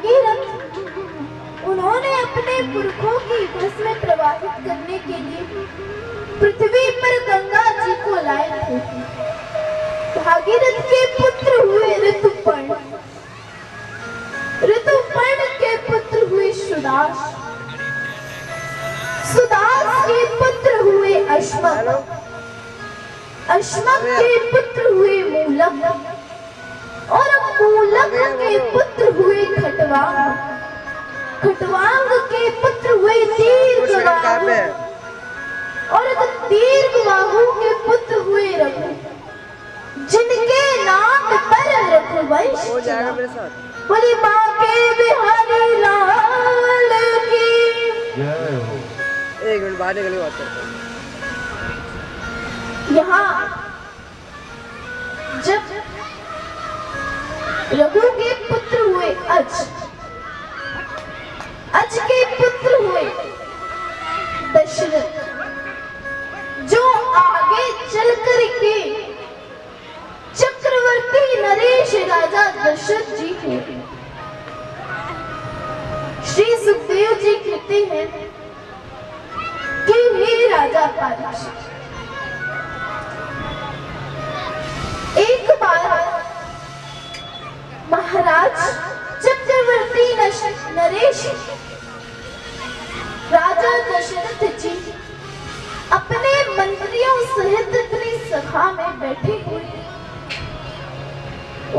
भागीरथ उन्होंने अपने पुरखों की भस्म प्रवाहित करने के लिए पृथ्वी पर गंगा जी को लाए थे। भागीरथ के पुत्र हुए ऋतुपर्ण, ऋतुपर्ण के पुत्र हुए सुदास, सुदास के पुत्र हुए अश्मक, अश्मक के पुत्र हुए मूलक और मूलक के पुत्र हुए खटवांग, खटवांग के पुत्र हुए दीर्घबाहु और दीर्घबाहु के पुत्र हुए रघु, जिनके नाम पर रघुवंश हो जाएगा मेरे साथ। बोली बांके बिहारी लाल की जय हो। एक मिनट बाहर निकले बात करते हैं। यहाँ जब रघु के पुत्र हुए अज, अज के पुत्र हुए दशरथ, जो आगे चल कर के चक्रवर्ती नरेश राजा दशरथ जी थे। श्री सुखदेव जी कहते हैं कि हे राजा परीक्षित, एक बार महाराज चक्रवर्ती नरेश राजा दशरथ जी अपने मंत्रियों सहित अपनी सभा में बैठे हुए,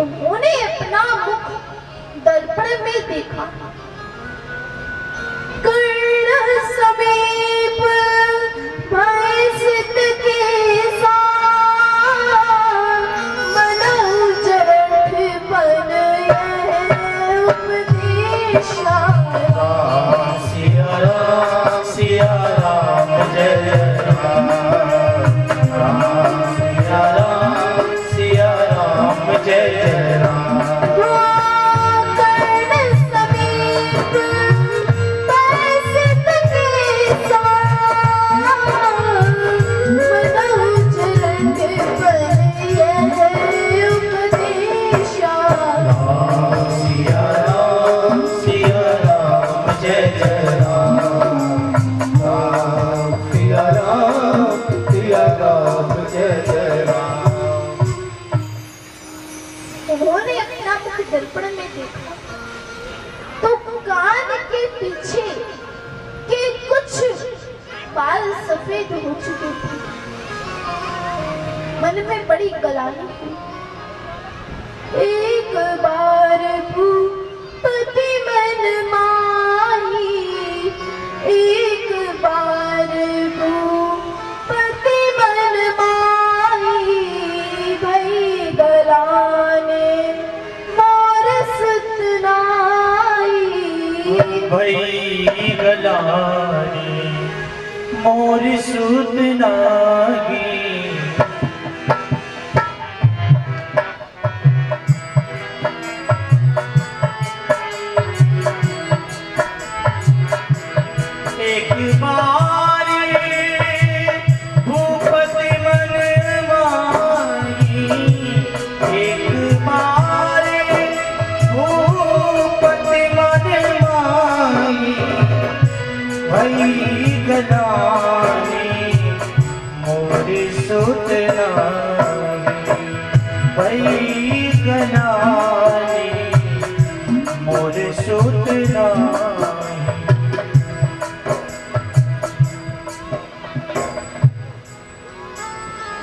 उन्होंने अपना मुख दर्पण में देखा। कर्ण समीप भय सिद्ध के साथ मनौ जरठ बन यह उपदेशा। सिया राम जय राम, सिया राम जय राम। उन्होंने अपना मुख दर्पण में देखा तो कान के पीछे के कुछ बाल सफेद हो चुके थे। मन में बड़ी गलानी हुई। एक बार भूपति मन माही, एक बार भूपति मन माही, भई गलाने मोर सुतनाई, भई गलाने मोर सुतनाई।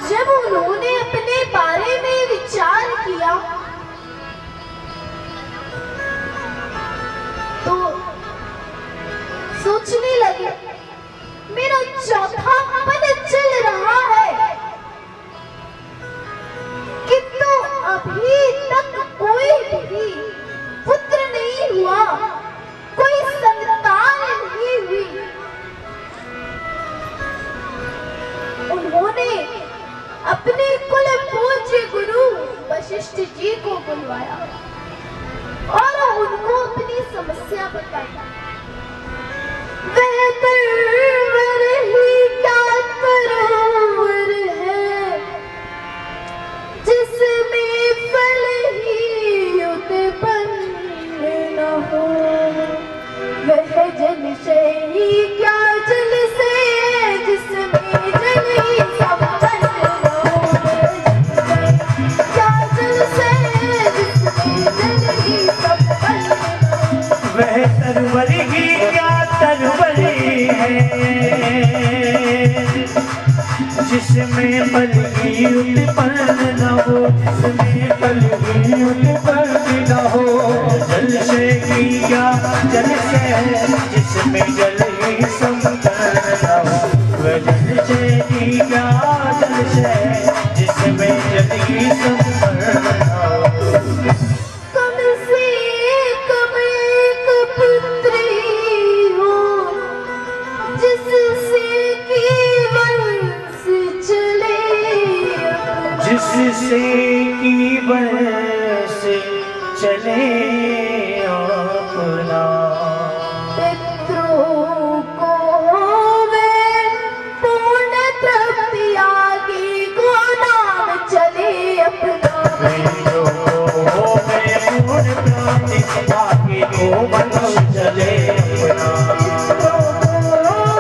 जब उन्होंने अपने बारे में विचार किया तो सोचने लगे, मेरा चौथा पद चल रहा है किंतु अभी तक कोई भी पुत्र नहीं हुआ, कोई संतान नहीं हुई। उन्होंने अपने कुल पूज्य गुरु वशिष्ठ जी को बुलवाया और उनको अपनी समस्या बताई। वह ही क्या उत्पन्न न हो, जिसमें कलगी उत्पन्न न हो। जल से किया जल से, जिसमें जल ही संपन्न न हो। वह जल से किया जल से, जिसमें जल ही संपन्न न हो। कम से कम एक पुत्री हो, जिससे केवल चले, जिससे केवल से चले अपना। पितरों को वे पूर्ण तृप्ति आगे को नाम चले अपना। पितरों को वे पूर्ण तृप्ति आगे को नाम चले अपना। पितरों को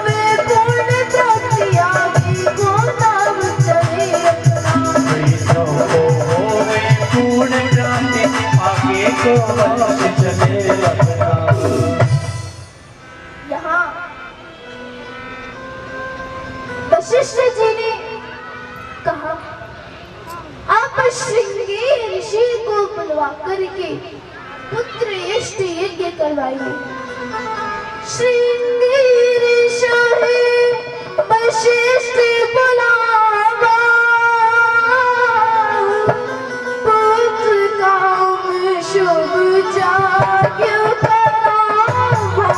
वे पूर्ण तृप्ति आगे को नाम चले अपना। पितरों को वे पूर्ण तृप्ति आगे को नाम चले अपना। यहाँ वशिष्ठ जी ने कहा, आप श्रृंगी ऋषि को बुलवा करके पुत्र इष्ट यज्ञ करवाइए। श्रृंगी ऋषि वशिष्ठ बुलावा, पुत्र काम शुभ जाग्य करावा।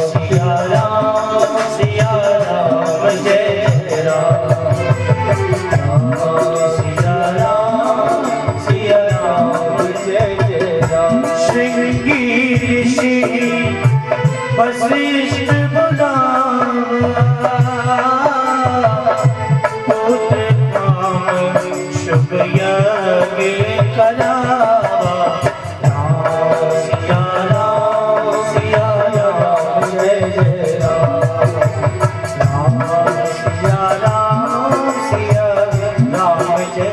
सिया राम जय राम। सिया राम जय जय राम। श्रृंगी ऋषि वशिष्ठ बुलावा, पुत्र काम शुभ यज्ञ करावा। सिया राम जय जय राम। सिया राम जय।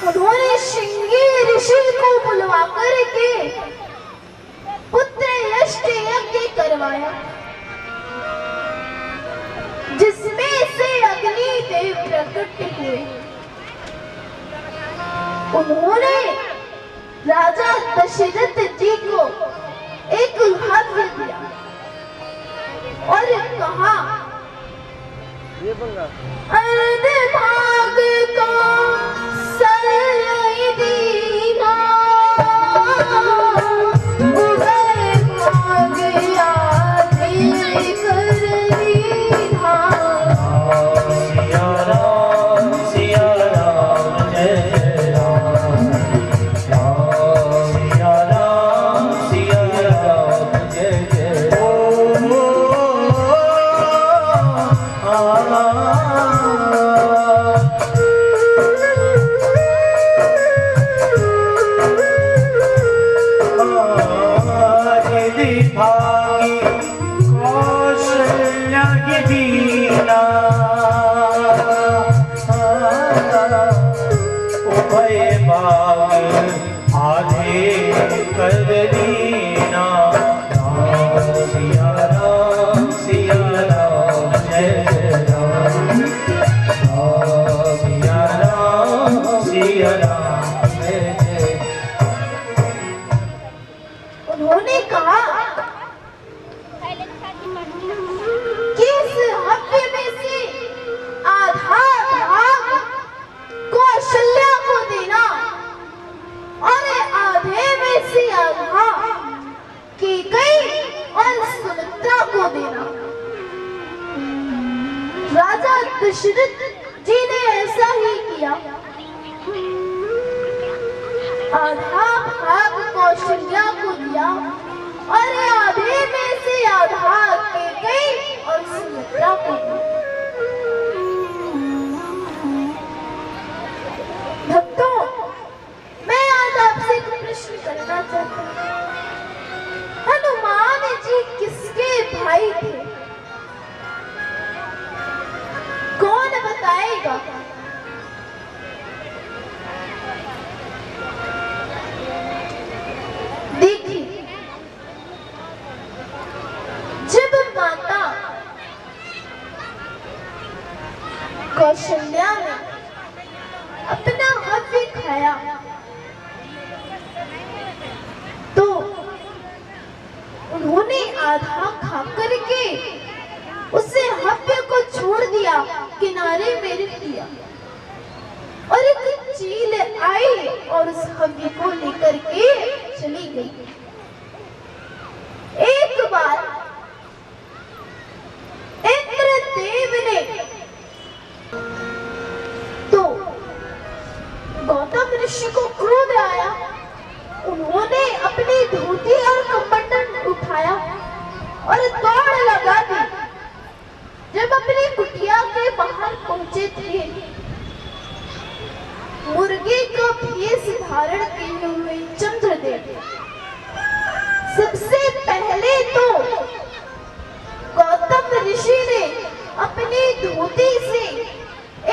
उन्होंने श्रृंगी ऋषि को बुलवा करके पुत्र यष्ट यज्ञ करवाया, जिसमें से अग्नि देव प्रकट हुए। उन्होंने राजा दशरथ जी को एक हव्य दिया और कहा, अर्ध भाग को सलई दीना, उदय भाग आदि कर दीना। सिया राम जय राम। सिया राम जय जय। भागी कौशल्या की दीना, उभय भाग आधे कर दीना। सिया राम जय जय राम। सिया राम जय जय। उन्होंने कहा कि इस हव्य में से आधा भाग कौशल्या को देना और आधे में से आधा कैकेयी और सुमित्रा को देना। राजा दशरथ जी ने ऐसा ही किया। आधा भाग कौशल्या को दिया और आधे में से आधा कैकेयी और सुमित्रा को दिया। भक्तों, मैं आज आपसे एक प्रश्न करना चाहता हूँ। हनुमान जी किसके भाई थे? कौन बताएगा? देखिए, जब माता कौशल्या ने अपना हव्य खाया तो उन्होंने आधा खा करके उसे हव्य को छोड़ दिया, किनारे में रख दिया और एक चील आई और उस हव्य को लेकर के चली गई। एक बार इंद्रदेव ने तो गौतम ऋषि को क्रोध आया, उन्होंने अपनी धोती और कमंडल उठाया और दौड़ लगा दी। जब अपनी कुटिया के बाहर पहुंचे थे, मुर्गे का भेष धारण किए हुए चंद्रदेव सबसे पहले तो गौतम ऋषि ने अपनी धोती से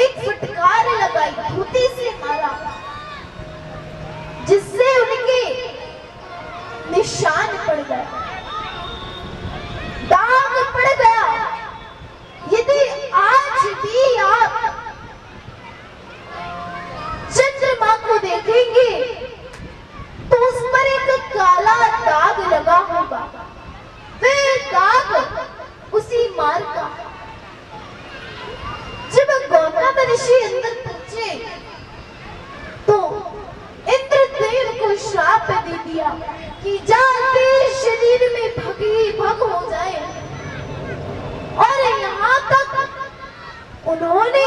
एक फटकार लगाई, धोती से मारा, जिससे उनके निशान पड़ गए, दाग पड़ गया। यदि आज भी आप चंद्रमा को देखेंगे तो उस पर एक काला दाग लगा होगा, वह दाग उसी मार का। जब गौतम ऋषि अंदर पहुंचे तो इंद्रदेव को श्राप दे दिया कि जाते शरीर में भगी भग हो जाए, और यहाँ तक उन्होंने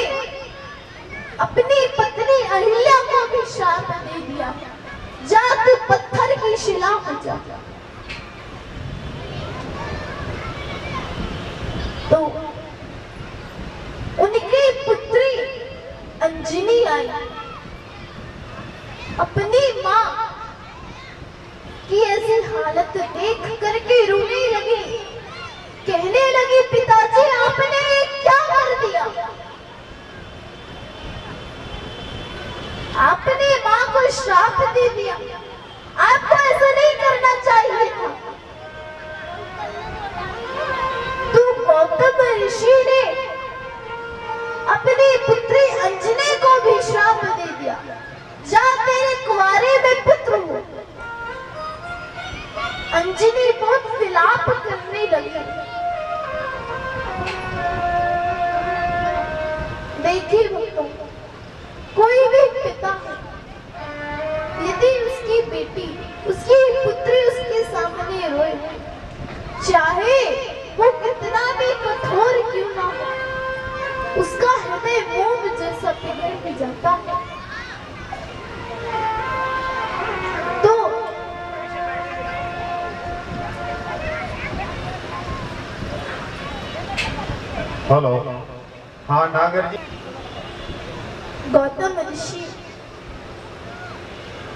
अपनी पत्नी अहिल्या को भी श्राप दे दिया, जाके पत्थर की शिला हो जा। तो उनकी पुत्री अंजनी आई, अपनी माँ की ऐसी हालत देख करके रोने लगी, कहने लगी, पिताजी आपने क्या कर दिया? आपने माँ को श्राप दे दिया, आपको ऐसा नहीं करना चाहिए था। तो गौतम ऋषि ने अपनी पुत्री अंजनी को भी श्राप दे दिया, जा तेरे कुंवारे में पुत्र हो। अंजनी बहुत विलाप करने लगी। देखिए भक्तों, कोई भी पिता यदि उसकी बेटी, उसकी पुत्री उसके सामने रोए, चाहे वो कितना भी कठोर क्यों ना हो, उसका हृदय मोम जैसा पिघल जाता है। तो हेलो, हाँ नागर जी। गौतम ऋषि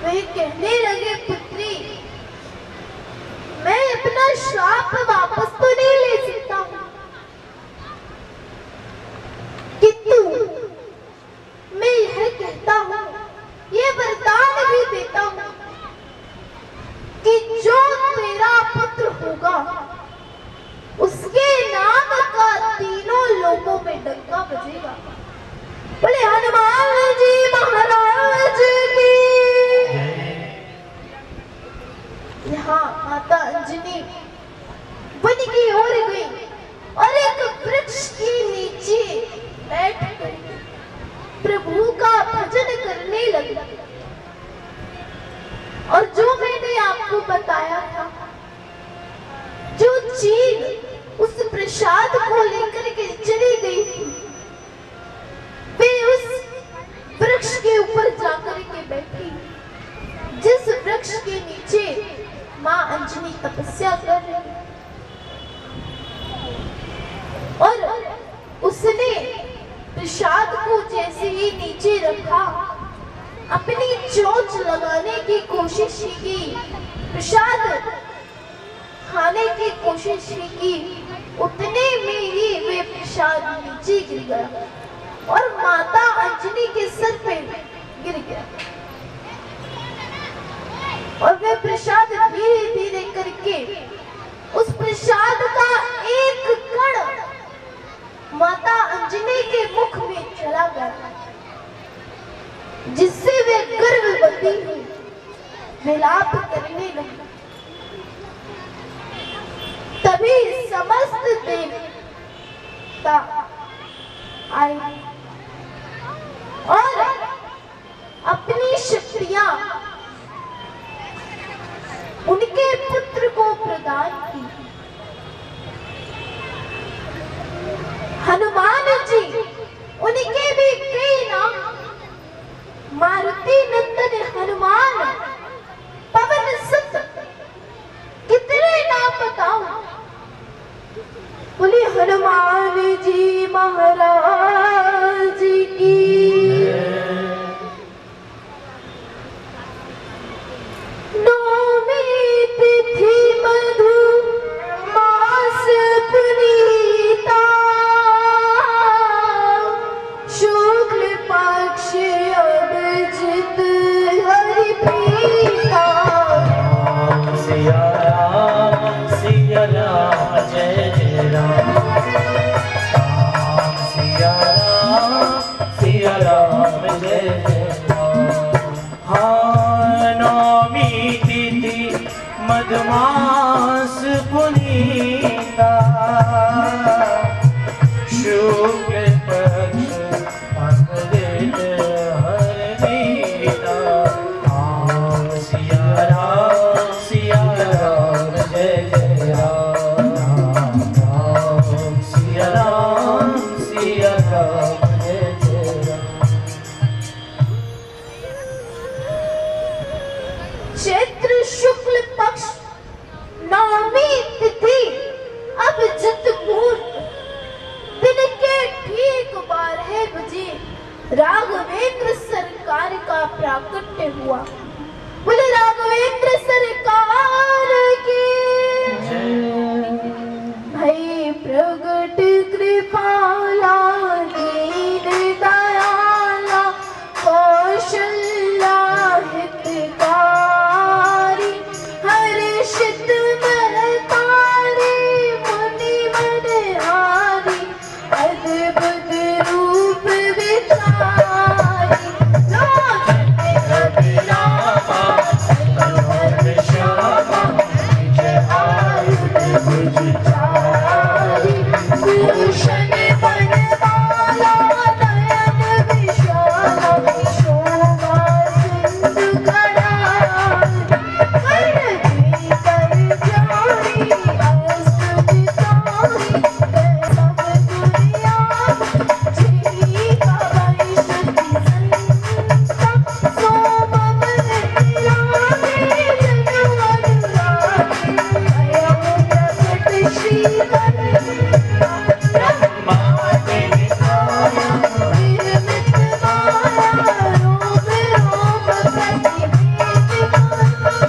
वे कहने लगे, पुत्री मैं अपना श्राप वापस तो नहीं ले सकता हूं, किंतु मैं यह कहता हूं, ये वरदान भी देता हूं कि जो तेरा पुत्र होगा उसके नाम का तीनों लोगों में डंका बजेगा। बोले हनुमान जी महाराज की। यहाँ माता अंजनी वन की ओर गई और एक वृक्ष के नीचे बैठ कर प्रभु का भजन करने लगी। और जो मैंने आपको बताया था, जो चील उस प्रसाद को लेकर के चली गई थी, वे उस वृक्ष के ऊपर जाकर के बैठी, जिस वृक्ष के नीचे माँ अंजनी तपस्या कर रही। और उसने प्रसाद को जैसे ही नीचे रखा, अपनी चोंच लगाने की कोशिश की, प्रसाद खाने की कोशिश की, उतने में ही वे प्रसाद नीचे गिर गया और माता अंजनी के सर पे गिर गया। और वे प्रसाद धीरे धीरे करके उस प्रसाद का एक कण माता अंजनी के मुख में चला गया, जिससे वे गर्भवती हुई, विलाप करने लगी। तभी समस्त देवता आए और अपनी शक्तियां उनके पुत्र को प्रदान की। हनुमान जी उनके भी कई नाम, मारुति नंदन हनुमान, पवन सुत, कितने नाम बताऊं। बोले हनुमान जी महाराज की। नौमी तिथि मधु मास पुनीता, शुक्ल पक्ष अभिजित हरि प्रीता। सिया राम जय जय राम। सिया राम जय जय राम। हाँ नौमी तिथि मधुमास पुनीता, शुक्ल पक्ष अभिजित हरि प्रीता। सिया राम जय जय राम। सिया राम जय जय राम। चैत्र शुक्ल पक्ष नौमी तिथि अभिजित मुहूर्त, दिन के ठीक 12 बजे राघवेंद्र सरकार का प्राकट्य हुआ। बोले राघवेंद्र सरकार की भई प्रगट कृपाला दीन दयाला कौशल्या हितकारी, हर्षित महतारी मुनि मनहारी, अद्भुत रूप विचारी। लोचन अभिरामा मनोहर श्यामा, निज आयुध भुज चारी, भूषण बनमाला नयन विशाला, शोभा सिंधु करारी, करधि कर जारी, अस्तुति तारी, सब दुनिया जीविका वैष्णवी संता, सोमम निरागे जन अनुरागे, अयं प्रकट श्री ब्रह्मा देवताया, निर्मित माया रोम रोम प्रतिभेदिका,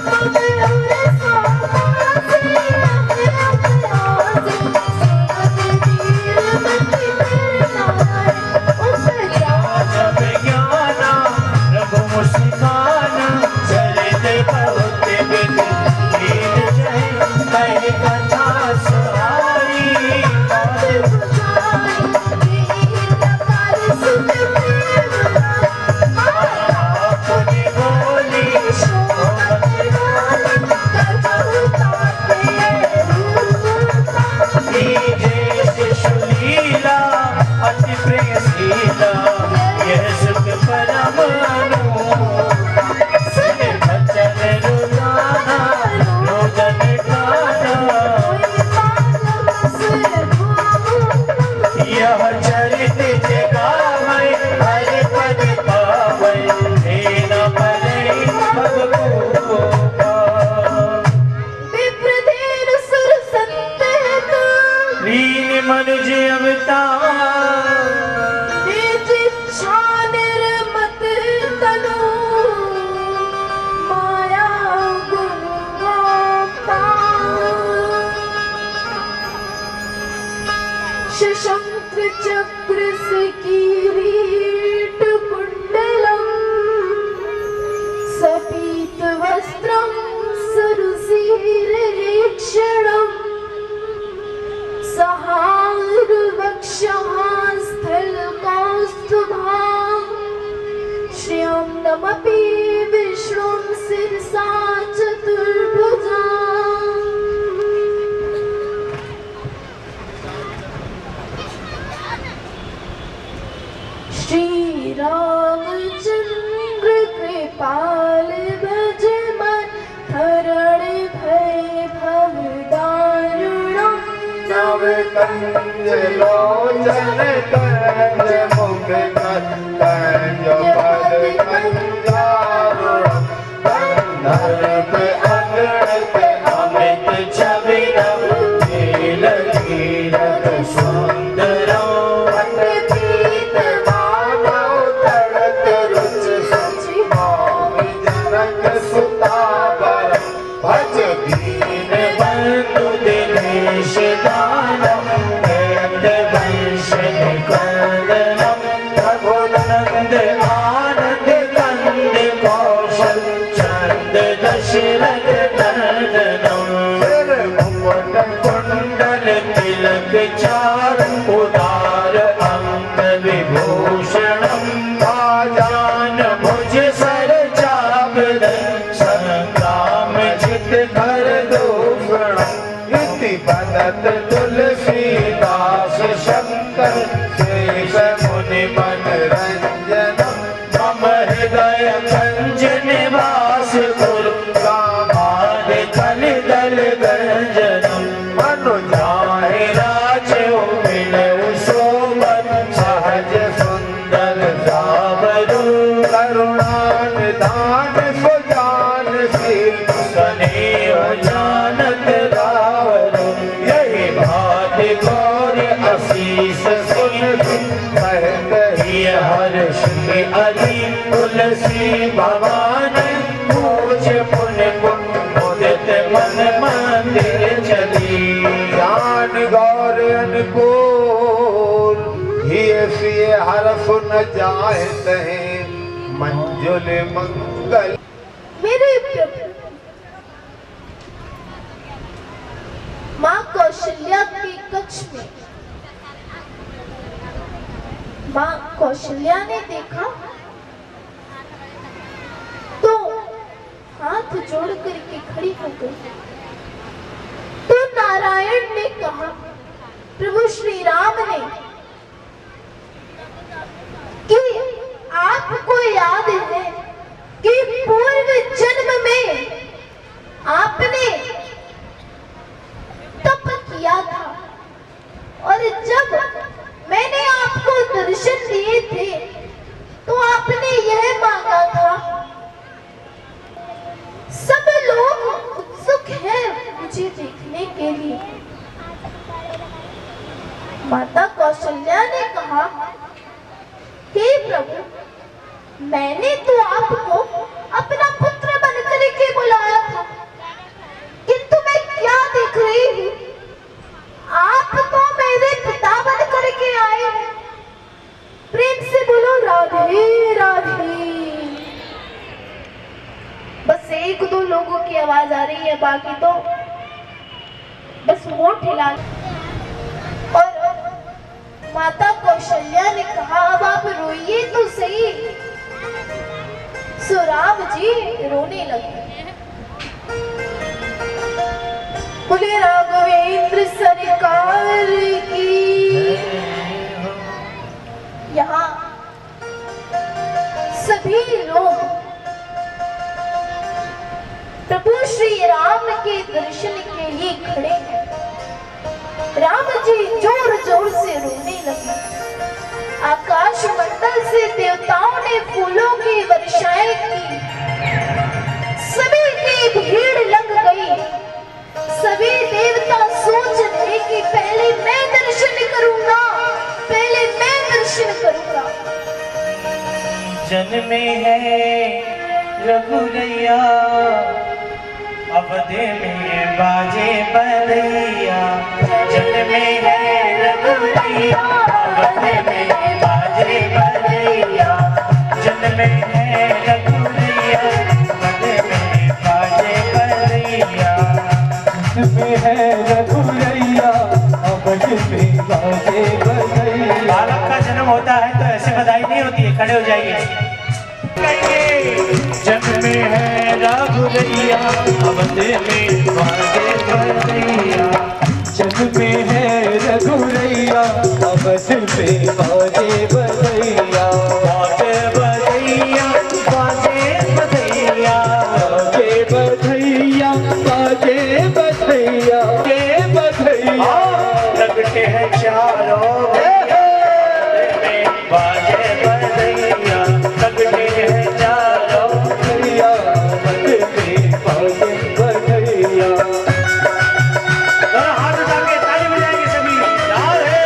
मधुर सामासे अभ्यासे, सुमति वीरमति निर्नाय उपजा। जब ज्ञाना प्रभु मुस्काना, चरित बहुत विद लीन जय, कह कथा सुहारी। अपनी बोली शिशुलीला अति प्रियशीला, यह सुख परम भजन रुलाना, रोदन गाना, यह चरित जगावै हरि पद पावै, हे न परै भगवोपा। विप्रधेनु सुर संतत, लीन मनुज अवतार, निज इच्छा निर्मत तनु, माया गुण गोपाल। शशंक चक्र से किरीट कुंडलम, सपीत वस्त्रम सरुचिरेक्षणम, सहार वक्षः नमपि विष्णुं शिरसा चतुर्भुजा श्री रामचंद्र कृपाल भज मन हरण भय भव दारुणम् नव कंज लोचन कंज मुख कंज पद कंजारुणम् कंधर्प अगणित अमित छवि नव नील कीरत सुंदरम् पीत मानव तड़क रुच सुचि मोहि जनक सुतावर भज दीन बंधु दिनेश दानव वेद वंश निकंदनम रघुनंद आनंद कंद कौशल चंद दशरथ नंदनम सिर मुकुट कुंडल तिलक चारण उदार अंग विभूषणम आजान भुज सर चावदन संग्राम जित कर दूषणम इति बदत तुलसीदास शंकर शेष मुनि मनरंजनम मम हृदय कंज निवास गुरु कामाद कलिदल गंजनम मनु जाहि राज मिलउ सोबत सहज सुंदर सावरु करुणानिधान सुजानशील स्नेह जानत रावरु यही भाति गौर असीस सुन कहत ही हर्षि अरि तुलसी भवानी पूज पुन मुदित मन मंदिर चली ज्ञान गौर अनुकूल ही सिय हर सुन जाए तहे मंजुल मंगल मेरे प्रभु माँ कौशल्या के कक्ष में माँ कौशल्या ने देखा तो हाथ जोड़ करके खड़ी हो गई। तो नारायण ने कहा, प्रभु श्री राम ने कि आपको याद है कि पूर्व जन्म में आपने तप किया था और जब मैंने आपको दर्शन दिए थे तो आपने यह मांगा था। सब लोग उत्सुक हैं मुझे देखने के लिए। माता कौशल्या ने कहा, हे प्रभु, मैंने तो आपको अपना पुत्र बनकर के बुलाया था, किंतु मैं क्या देख रही हूँ, आप तो मेरे पिता बनकर के आए हैं। प्रेम से बोलो राधे राधे। बस एक दो लोगों की आवाज आ रही है, बाकी तो बस होंठ हिला। और माता कौशल्या ने कहा, अब आप रोइए तो सही। सो राम जी रोने लगे। बोले राघवेंद्र सरकार की। यहाँ सभी लोग प्रभु श्री राम के दर्शन के लिए खड़े हैं। राम जी जोर जोर से रोने लगे। आकाश मंडल से देवताओं ने फूलों की वर्षाएं की। सभी की भीड़ लग गई। सभी देवता सोच रहे कि पहले मैं दर्शन करूंगा, पहले मैं दर्शन करूंगा। जन्मे है रघुरैया, अवध में बाजे बधैया। जन्मे है रघुरैया, अवध में बाजे बधैया। जन्मे है रघुरैया, अवध में बाजे बधैया। जन्मे है रघुरैया, अवध में बाजे बधैया। बालक का जन्म होता है तो ऐसे बधाई नहीं होती है, खड़े हो जाइए। कहेंगे जन्म में है रघुरैया अवध में बाजे बधैया जग में है रघुरैया अवध में बाजे बधैया बाजे बधैया बाजे बधैया बाजे बधैया बाजे बधैया के बधैया लगते हैं चारों में बाजे बधैया लगते हैं चारों बधैया अवध में बाजे बधैया जरा हाथ उठा के ताली बजाएंगे सभी याद है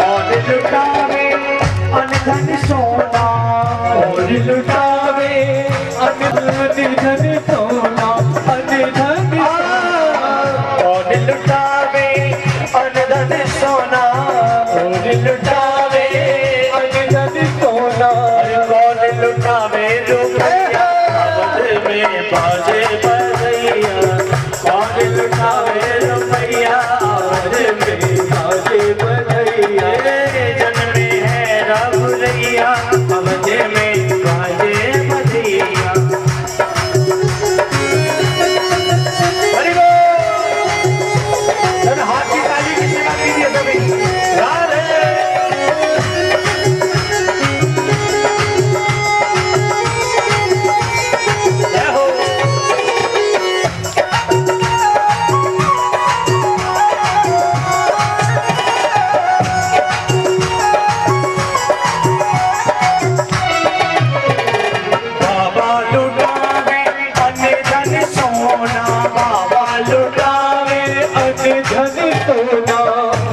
और लुटावे अनधन सोना और लुटावे अनधन सोना अनधन और लुटावे अनधन सोना और लुटावे अनधन सोना अरे कौन लुटावे रुपया अवध में बाजे बधैया कौन लुटावे रुपया अवध में बाजे बधैया जन्म में है रघुरैया अवध में बाजे बधैया हरि बोल जरा हाथ की ताली की सेवा कीजिए सभी राधे जय हो बाबा लुटावे अनधन सोना बाबा लुटावे अनधन सोना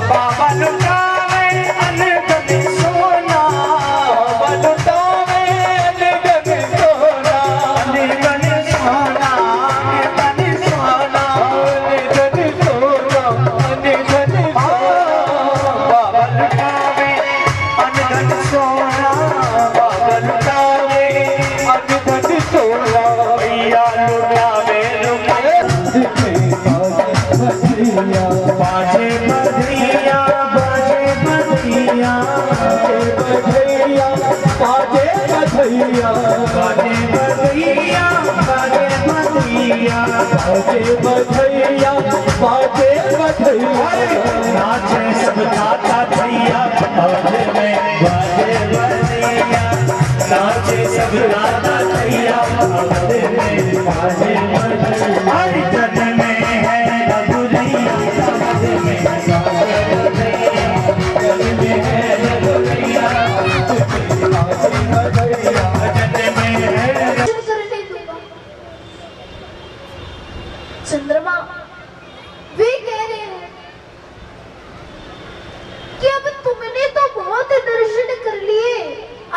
बाबा लुटावे अनधन सोना बाबा लुटावे अनधन सोना अनधन सोना अनधन सोना अनधन सोना अनधन बाबा लुटावे अनधन सोना बाबा लुटावे अनधन सोना भैया लुटावे रुपया बाजे बधैया बाजे बधैया बधैया बाजे बधैया बाजे बधैया बाजे बधैया बाजे बधैया बाजे बधैया नाचे सब ताता भैया अवध में बाजे बधैया नाचे सब राता भैया अवध में बाजे बधैया हर जन में है रघुरैया अवध में बाजे बधैया जन में है रघुरैया बाजे बधैया जन में है करने दूंगा। चंद्रमा वे कह रहे हैं कि अब तुमने तो बहुत दर्शन कर लिए,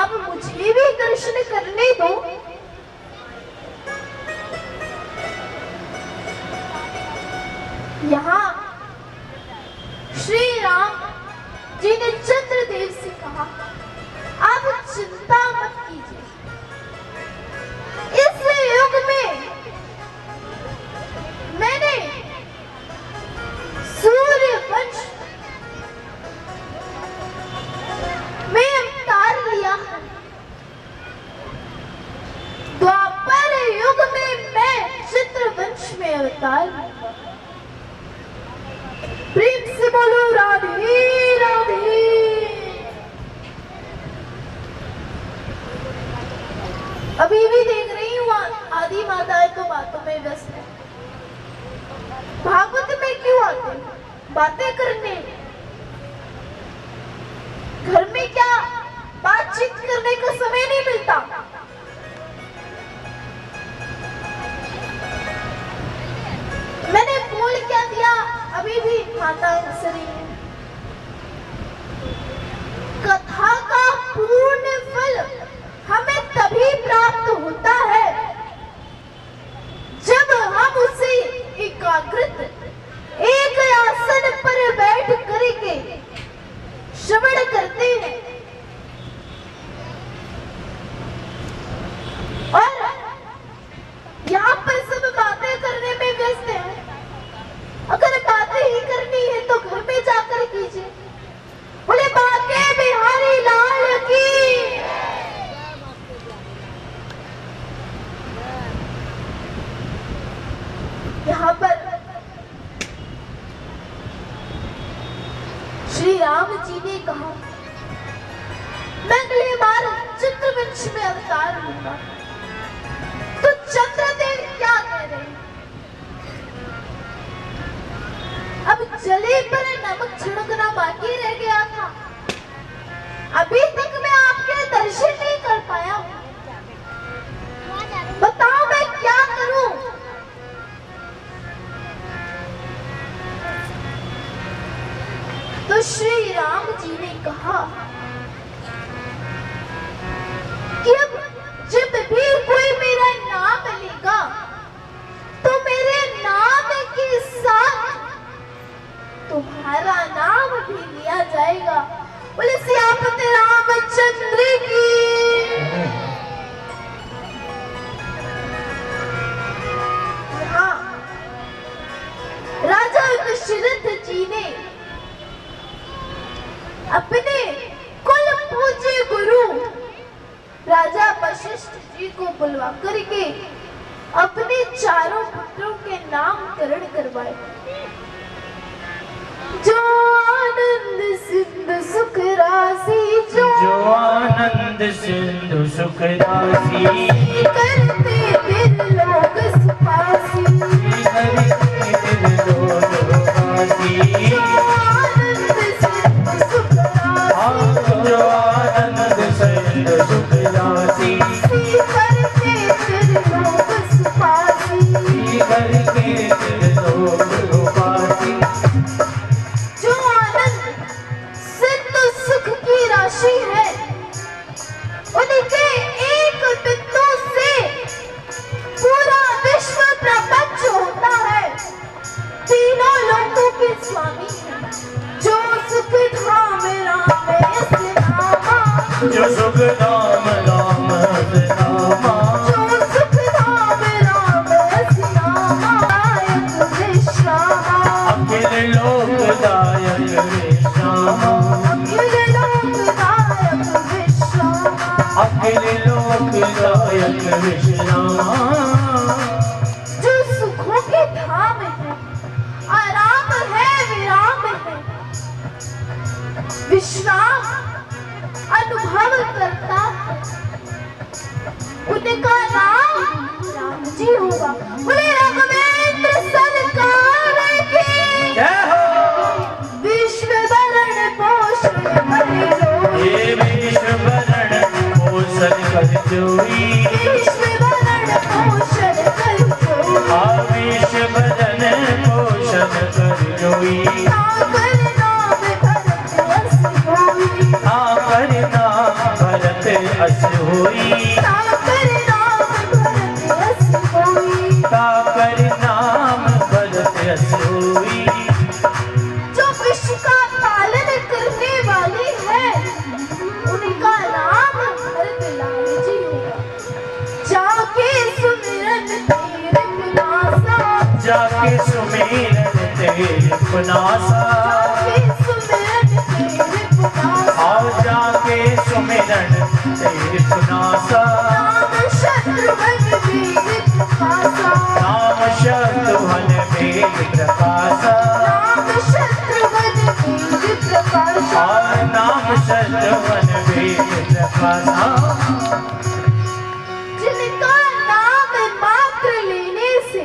अब मुझे भी दर्शन करने दो। यहाँ श्री राम जी ने चंद्रदेव से कहा, आप चिंता मत कीजिए, इस युग में मैंने सूर्य वंश में अवतार लिया है। द्वापर युग में मैं चित्रवंश में अवतार लूंगा। प्रेम से बोलो राधे राधे। अभी भी देख रही हूँ आदि माताएं तो बातों में व्यस्त है। भागवत में क्यों आते हैं? बातें करने। घर में क्या बातचीत करने का समय नहीं मिलता? मैंने बोल क्या दिया? अभी भी माता शरीर में। कथा का पूर्ण फल हमें तभी प्राप्त होता है जब हम उसे एकाग्रत एक आसन पर बैठ करके श्रवण करते हैं और यहाँ पर सब बातें करने में व्यस्त जी ने कहा, मैं अगली बार चित्रवंश में अवतार लूंगा। तो चंद्रदेव क्या कह रहे हैं? अब जले पर नमक छिड़कना बाकी रह गया था। अभी तक मैं आपके दर्शन नहीं कर पाया हूं। बताओ मैं क्या करूं? तो श्री राम जी ने कहा कि अब जब भी कोई मेरा नाम लेगा तो मेरे नाम के साथ तुम्हारा नाम भी लिया जाएगा। बोले सियापति रामचंद्र की। हाँ, राजा दशरथ जी ने अपने कुल पूज्य गुरु राजा वशिष्ठ जी को बुलवा करके अपने चारों पुत्रों के नामकरण करवाए। जो आनंद सिंधु सुख राशि, जो आनंद सिंधु सुख राशि, करते त्रिलोक सुखासी, जो आनंद सिंधु सुख राशि, करते त्रिलोक सुखासी, जो आनंद सिंधु सुख की राशि है, उनके एक बिंदु से पूरा विश्व प्रपंच होता है। तीनों लोकों के स्वामी हैं। जो सुख धाम राम ऐसे नामा, जो सुख धाम राम नामा, जो सुख धाम राम ऐसे नामा, दायक विश्रामा, अखिल लोकदायक विश्रामा, अखिल लोकदायक विश्रामा। अखिल लोकदायक विश्रामा, जो सुखों के धाम है, आराम है, विराम है, विश्राम अनुभव करता है, उनका नाम राम जी होगा। बोले राघवेंद्र सरकार की जय हो। विश्व भरण पोषण करे जोई, ये विश्व भरण पोषण कर जोई, विश्व भरण पोषण कर जोई, विश्व भरण पोषण कर जोई, सागर नाम भरत अस होई, आकर नाम भरत अस होई, सागर नाम भरत अस होई। ताकर नाम भरत अस होई, जो विश्व का पालन करने वाली है, उनका नाम भरत लाल जी होगा। जाके सुमिरन तेरे पुनासा, जाके सुमिरन तेरे पुनासा, जाके सुमिरन तेरे पुनासा, आओ जाके सुमिरन तेरे पुनासा, नाम शत्रुघ्न वीर प्रकाशा, नाम शत्रुघ्न वीर प्रकाशा, नाम शत्रुघ्न वीर प्रकाशा। नाम शत्रुघ्न वीर प्रकाशा, जिनका नाम मात्र लेने से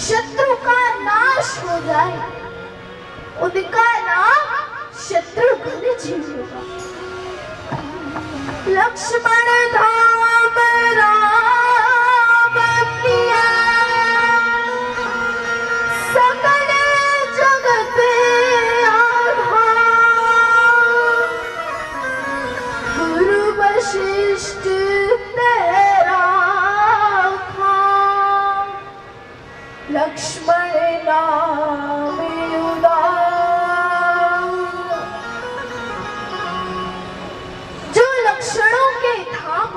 शत्रु का नाश हो जाए, उनका नाम शत्रुघ्न जी होगा। लक्ष्मण धाम राम प्रिया, सकल जगत आधार, गुरु वशिष्ठ तेरा खान, लक्ष्मण नाम उदार। जो लक्षणों के धाम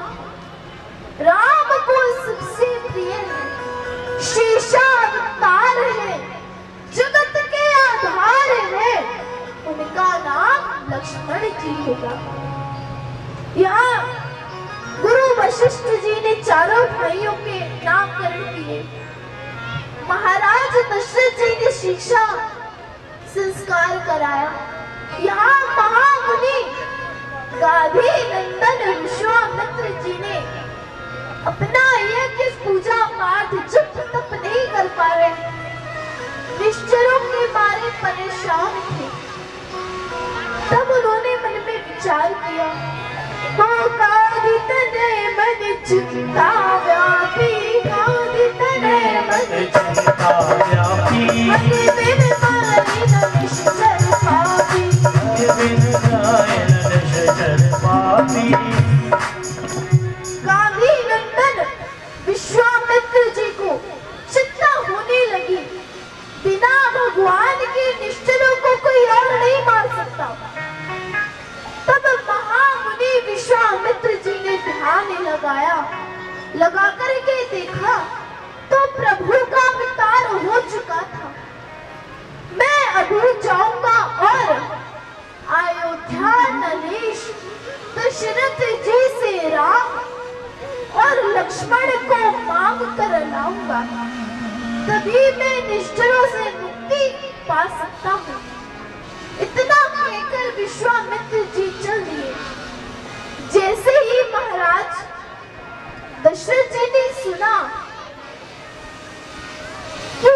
राम को सबसे प्रिय है, शेषावतार है, जगत के आधार है, उनका नाम लक्ष्मण जी होगा। यहाँ गुरु वशिष्ठ जी ने चारों भाइयों के नामकरण किए। महाराज दशरथ जी ने शिक्षा संस्कार कराया। यहाँ महामुनि गाधी नंदन विश्वामित्र जी ने अपना यज्ञ पूजा पाठ जप तप नहीं कर पा रहे, निश्चरों के मारे परेशान थे। तब उन्होंने मन में विचार किया, हो गाधी तनय मन चिंता व्यापी, गाधी तनय मन चिंता व्यापी, हरि बिन माने न निश्चर पापी, बिन गाय निश्चर पापी। गाधी नंदन विश्वामित्र जी को चिंता होने लगी, बिना भगवान के निश्चलों को कोई और नहीं मार सकता। तब महामुनि विश्वामित्र जी ने ध्यान लगाया, लगा करके देखा तो प्रभु का अवतार हो चुका था। मैं अभी जाऊंगा और अयोध्या नरेश दशरथ जी से राम और लक्ष्मण को मांग कर लाऊंगा, तभी मैं निश्चरों से मुक्ति पा सकता हूँ। इतना कहकर विश्वामित्र जी चल दिए। जैसे ही महाराज दशरथ जी ने सुना कि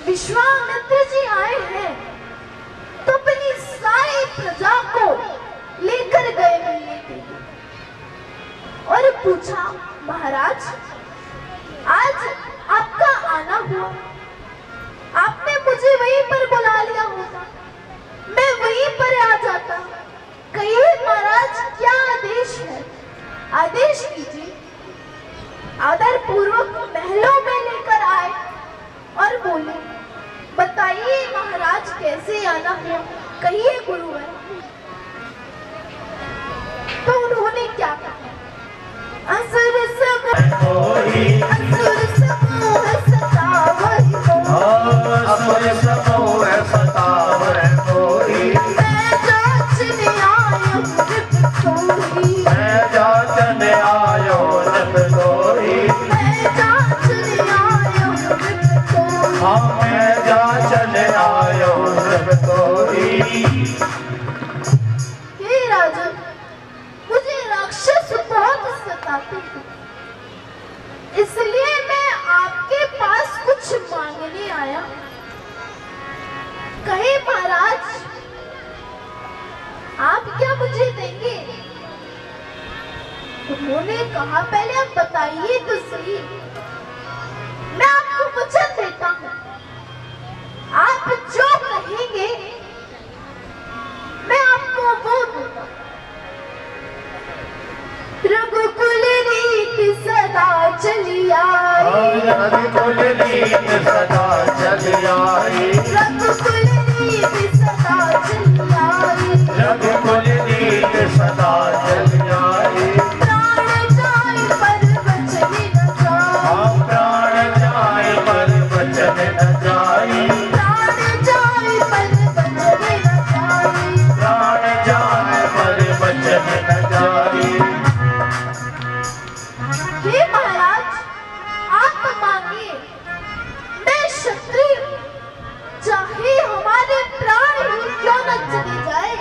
विश्वामित्र जी आए हैं, तो अपनी सारी प्रजा को लेकर गए मिलने के लिए और पूछा, महाराज आज आपका आना हुआ, आपने मुझे वहीं पर बुला लिया होता, मैं वहीं पर आ जाता। कहिए महाराज क्या आदेश है, आदेश कीजिए। आदर पूर्वक महलों में लेकर आए और बोले, बताइए महाराज कैसे आना हुआ, कहिए गुरुवर। तो उन्होंने क्या कहा, असुर समूह सतावहि मोहि, असुर समूह सतावहि मोहि, मैं जाचने आयो नृप सोहि, मैं जाचने आयो नृप सोहि, मैं जाचने आयो नृप सोहि। हाँ मैं जाचने आयो नृप सोहि। हे राजन, मुझे राक्षस बहुत सताते हैं, इसलिए मैं आपके पास कुछ मांगने आया। कहे महाराज आप क्या मुझे देंगे? उन्होंने कहा, पहले आप बताइए तो सही, मैं आपको वचन देता हूँ, आप जो कहेंगे मैं आपको वो दूंगा। रघुकुल रीति सदा चली आई, रघुकुल रीति सदा चली आई, रघुकुल रीति सदा चली आई, रघुकुल रीति सदा चली आई। प्राण जाए पर वचन न जाए, हाँ प्राण जाए पर वचन न जाए, प्राण जाए पर वचन न जाए। प्राण जाए पर वचन न जाए। हे महाराज आप मांगिए, मैं क्षत्रिय हूं, चाहे हमारे प्राण ही क्यों न चले जाए,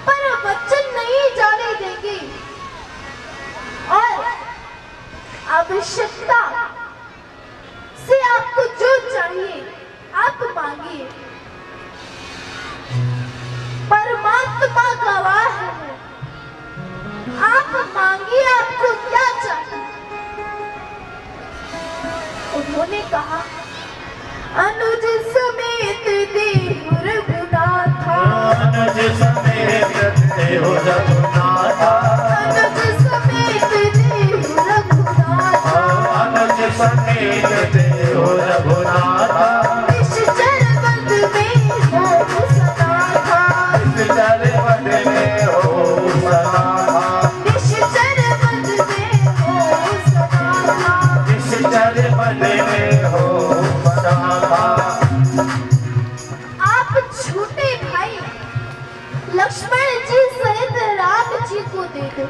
पर वचन नहीं जाने देंगे। और आवश्यकता से आपको जो चाहिए आप मांगिए, परमात्मा गवाह है, आप मांगिए आपको क्या चाहिए। उन्होंने कहा, अनुज समेत देहु रघुनाथा, अनुज समेत देहु रघुनाथा, अनुज समेत देहु रघुनाथा, अनुज समेत देहु रघुनाथा, निश्चर बद में हो सदा था, निश्चर बद में हो सदा था, निश्चर बद में हो सदा था। निश्चर बद में हो सदा था। आप छोटे भाई लक्ष्मण जी सहित राम जी को दे दो,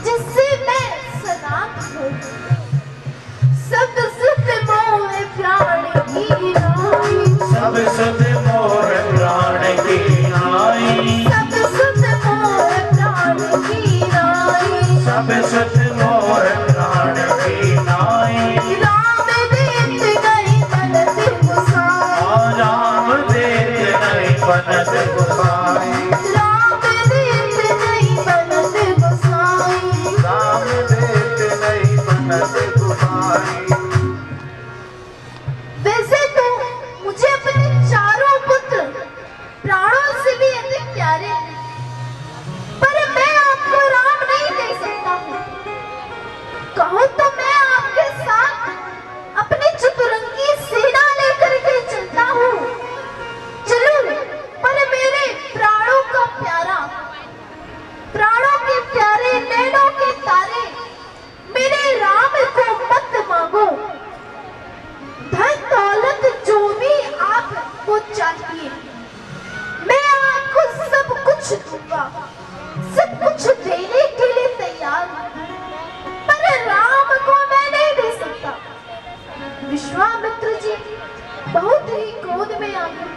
जिससे मैं सनात हो। सब सुख मोह प्राण की नाई, सब सुध मोर प्राण की कहो तो मैं आपके साथ अपनी चतुरंगी सेना लेकर के चलता हूँ। चलो, पर मेरे प्राणों का प्यारा, प्राणों के प्यारे, नैनों के तारे, मेरे राम को मत मांगो। धन दौलत जो भी आपको चाहिए, मैं आपको सब कुछ दूंगा, सब कुछ देने के लिए तैयार हूं, पर राम को मैं नहीं दे सकता। विश्वामित्र जी बहुत ही क्रोध में आ गए,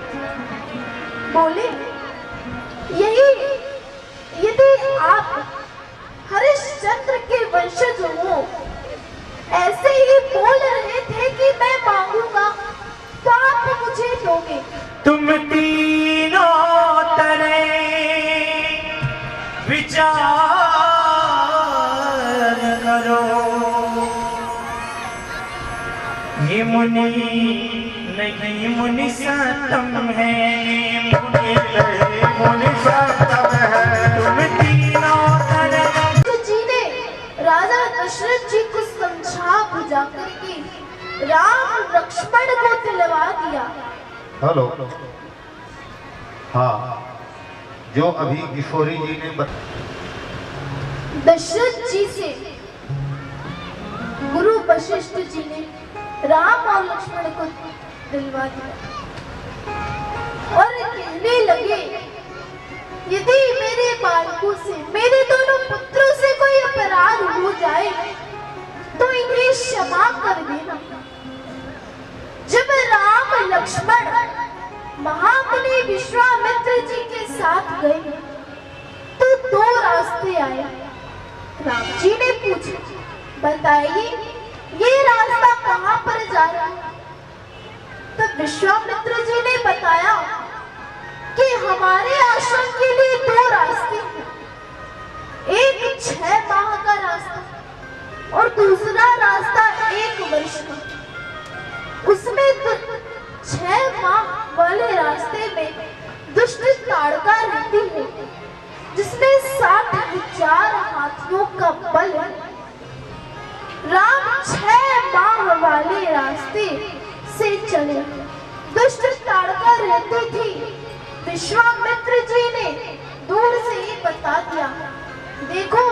बोले, यदि आप हरिश्चंद्र के वंशज हो, ऐसे ही बोल रहे थे कि मैं मांगूंगा तो आप मुझे दोगे। तुम तीनों तरह विचार करो, ये मुनि नहीं मुनि सतम है, मुनि नहीं मुनि सतम है। तुम तीनों तरह जी ने राजा दशरथ जी को समझा बुझा करके राम लक्ष्मण को दिलवा दिया। हेलो, हाँ, जो अभी किशोरी जी ने दशरथ जी से गुरु वशिष्ठ जी ने राम और लक्ष्मण को दिलवा दिया और कहने लगे, यदि मेरे बालकों से, मेरे दोनों पुत्रों से कोई अपराध हो जाए तो इन्हें क्षमा कर देना। जब राम लक्ष्मण महामुनि विश्वामित्र जी के साथ गए तो दो रास्ते आए। राम जी ने पूछा, बताइए ये रास्ता कहां पर जा रहा है? तब विश्वामित्र जी ने बताया कि हमारे आश्रम के लिए दो रास्ते हैं, एक 6 माह का रास्ता और दूसरा रास्ता 1 वर्ष का। उसमें 6 माह वाले रास्ते में दुष्ट ताड़का रहती है, जिसमें 60,000 हाथियों का बल है। राम 6 माह वाले रास्ते से चले, दुष्ट ताड़का रहती थी। विश्वामित्र जी ने दूर से ही बता दिया, देखो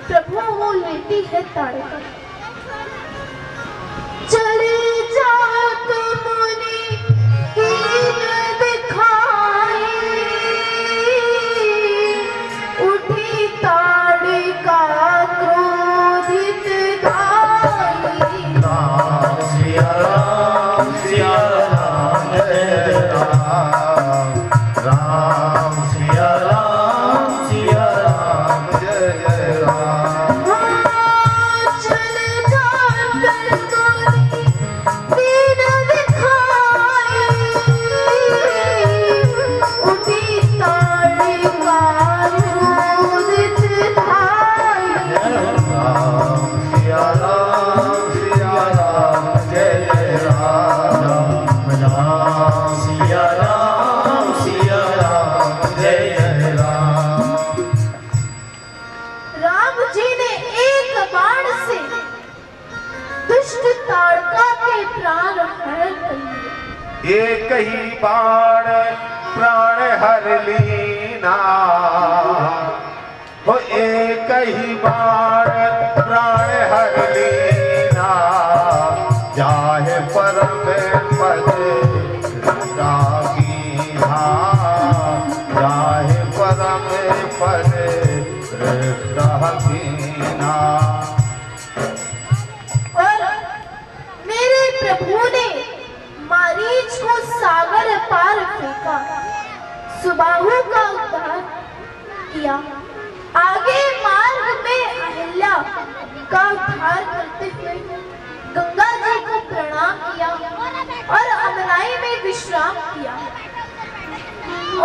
प्रभु वो लेटी है ताड़का। चले जाओ तुम मुनि कीन दिखाए, उठी ताड़का क्रोधित धाई। राम सिया राम सिया राम जय राम, राम सिया राम सिया राम जय राम। एक ही बाण प्राण हर लीना, हो एक ही बाण प्राण हर लीना, जाहे परम पद रागीना, जाहे परम पद रागीना। और मेरे प्रभु ने मारीच को सागर पार फेंका, सुबाहु का उद्धार किया। आगे मार्ग में अहिल्या का उद्धार करते हुए गंगा जी को प्रणाम किया और अमराई में विश्राम किया।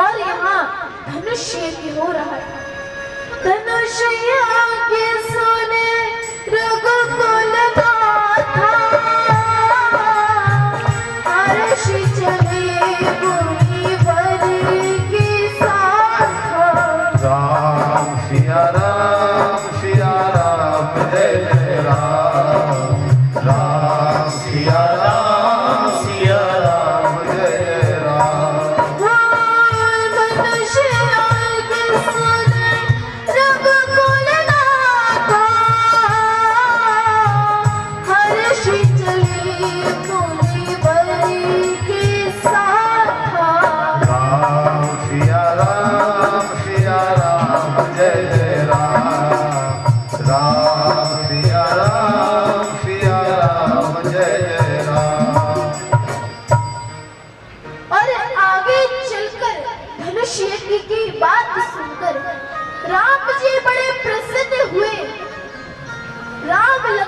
और यहाँ धनुष यज्ञ हो रहा था। धनुष यज्ञ सुने रघुकुल गाथा, अर्श चले मुनिवर के साथ। राम सिया राम जय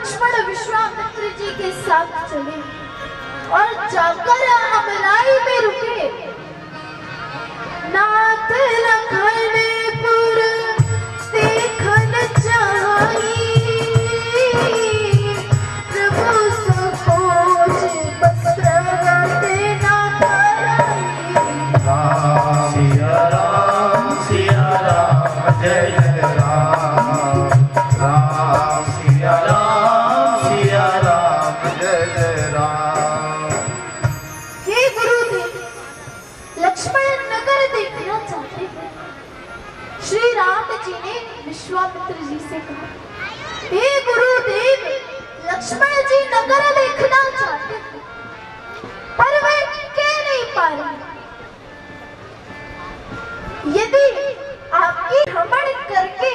लक्ष्मण विश्वामित्र जी के साथ चले और जाकर अमराई में रुके। नाथ लखनपुर देखन चाही, प्रभु सकोच वस्त्र देना कराई। सिया राम जय जय राम, राम सिया राम जय जय राम। हे गुरुदेव, लक्ष्मण नगर देखना चाहते हैं। श्री राम जी ने विश्वामित्र जी से कहा, हे गुरुदेव, लक्ष्मण जी नगर देखना चाहते हैं, पर वे कह नहीं पा रहे। यदि आपकी भ्रमण करके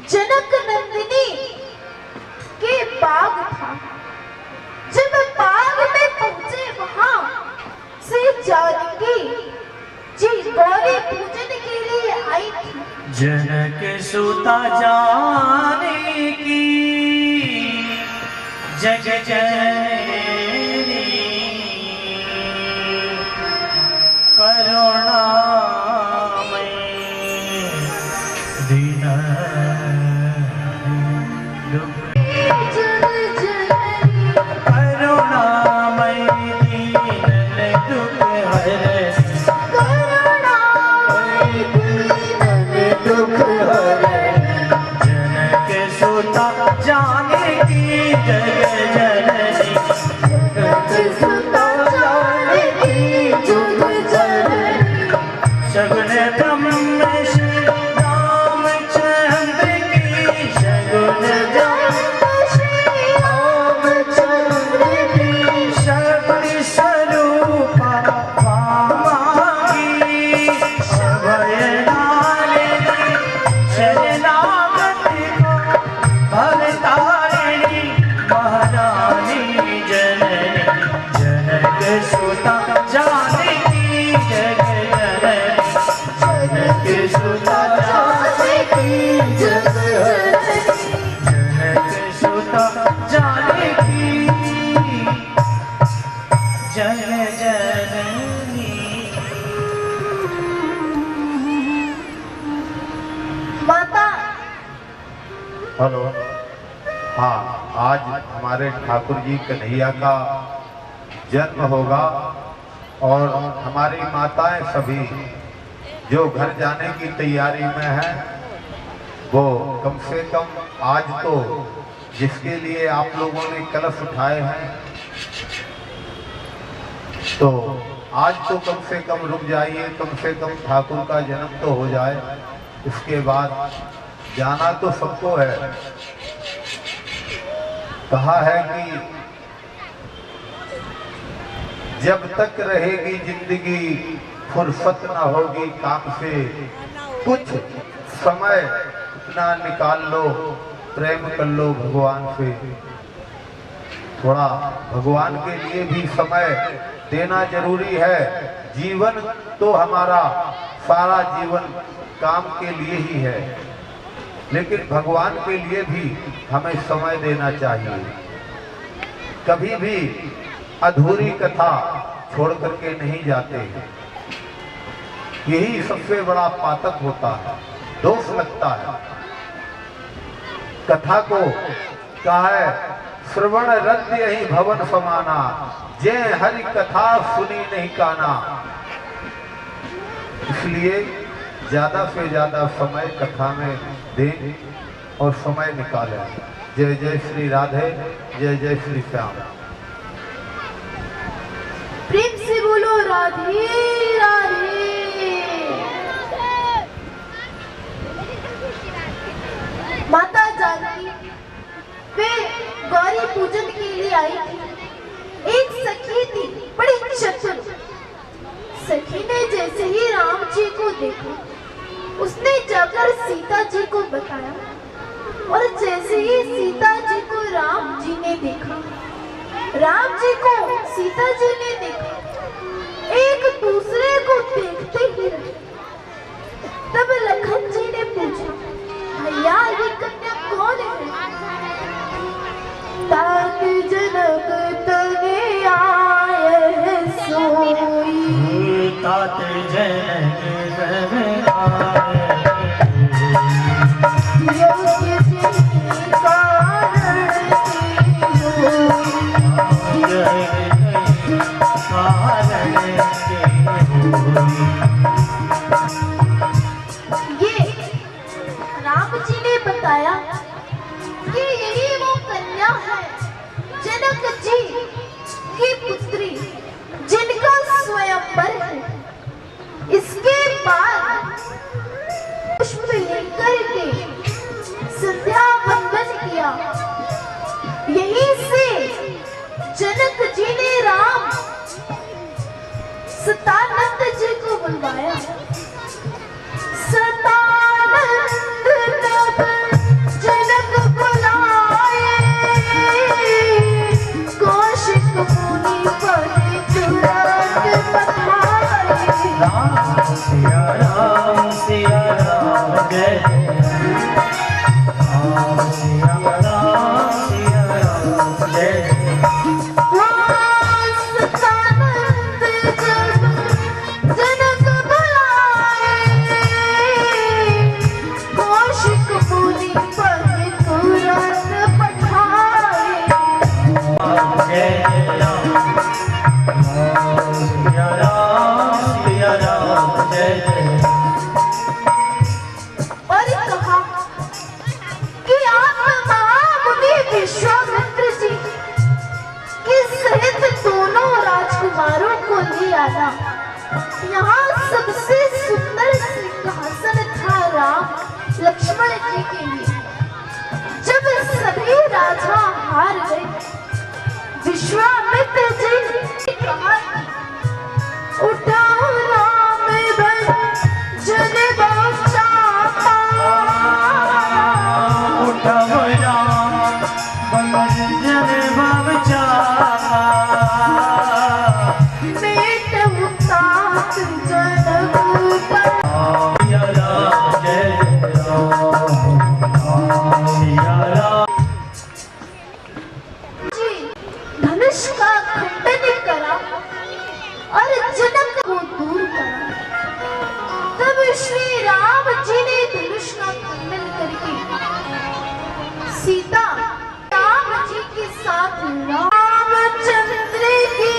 जनक नंदिनी के बाग था, जब बाग में पहुंचे वहां से जानकी जी गौरी पूजन के लिए आई थी। जनक सुता जानकी जग जननी, करुणामय दीन दुख, जग जननी करुणामय दीन दुख हरे, करुणामय दीन दुख हरे। जनक सुता जानकी जग जननी, जनक सुता जानकी जग जननी। शगुन ब्रह्म श्री रामचंद्र की, शगुन श्री रामचंद्र की शक्ति स्वरूपा वामांगी, अभय नारिणी शरणागति को भवतारिणी, महारानी जननी, जनक सुता जानकी जग जननी, जनक सुता जानकी जग जननी। जनक सुता जानकी जय जननी। माता, हेलो। हाँ, आज हमारे ठाकुर जी कन्हैया का जन्म होगा और हमारी माताएं सभी जो घर जाने की तैयारी में हैं, वो कम से कम आज तो जिसके लिए आप लोगों ने कलश उठाए हैं, तो आज तो कम से कम रुक जाइए, कम से कम ठाकुर का जन्म तो हो जाए। उसके बाद जाना तो सबको है। कहा है कि जब तक रहेगी जिंदगी फुर्सत न होगी काम से, कुछ समय इतना निकाल लो, प्रेम कर लो भगवान से। थोड़ा भगवान के लिए भी समय देना जरूरी है। जीवन तो हमारा सारा जीवन काम के लिए ही है, लेकिन भगवान के लिए भी हमें समय देना चाहिए। कभी भी अधूरी कथा छोड़ करके नहीं जाते। यही सबसे बड़ा पातक होता है, दोष लगता है। कथा को कहा है, श्रवण रत यही भवन समाना, जे हरि कथा सुनी नहीं काना। इसलिए ज्यादा से ज्यादा समय कथा में दें और समय निकालें। जय जय श्री राधे, जय जय श्री श्याम। प्रेम से बोलो राधे राधे। माता जानकी वे गौरी पूजन के लिए आई थी। एक सखी थी, बड़ी चतुर। सखी ने जैसे ही राम जी को देखा, उसने जाकर सीता जी को बताया, और जैसे ही सीता जी को राम जी ने देखा, राम जी को सीता जी ने देखा, एक दूसरे को देखते ही रहे। तब लखन जी ने पूछा, भैया ये कन्या कौन है? तात जननी जगदाए योग्य जिनके कारण की होई। ये राम जी ने बताया कि यही वो कन्या है, जनक जी की पुत्री, जिनका स्वयंवर है। इसके बाद पुष्प लेकर के संध्या वंदन किया। यहीं से जनक जी ने राम सतानंद जी को बुलवाया। सतानंद तब जनक बुलाए, कौशिक मुनि पर तुरंत पधारे। सिया राम जय राम सिया राम जय सतानंद जब जनक बुलाए, कौशिक मुनि पर तुरंत पठाए। जय राम सिया राम जय और कहा कि आप महामुनि विश्वामित्र जी के सहित दोनों राजकुमारों को ले आना। यहाँ सबसे सुंदर सिंहासन था राम लक्ष्मण जी के लिए। जब सभी राजा हार गए, विश्वामित्र जी ने कहा, उठाओ राम भजन बचाओ। उठव राम भजन बचावा मेट उतार जनक पर। सिया राम जय राम सिया राम जी धनुष का खंडन करा और जनक को दूर करा। तब श्री राम जी ने धनुष का खंडन करके सीता राम जी के साथ रामचंद्र की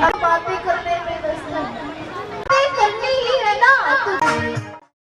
अब बातें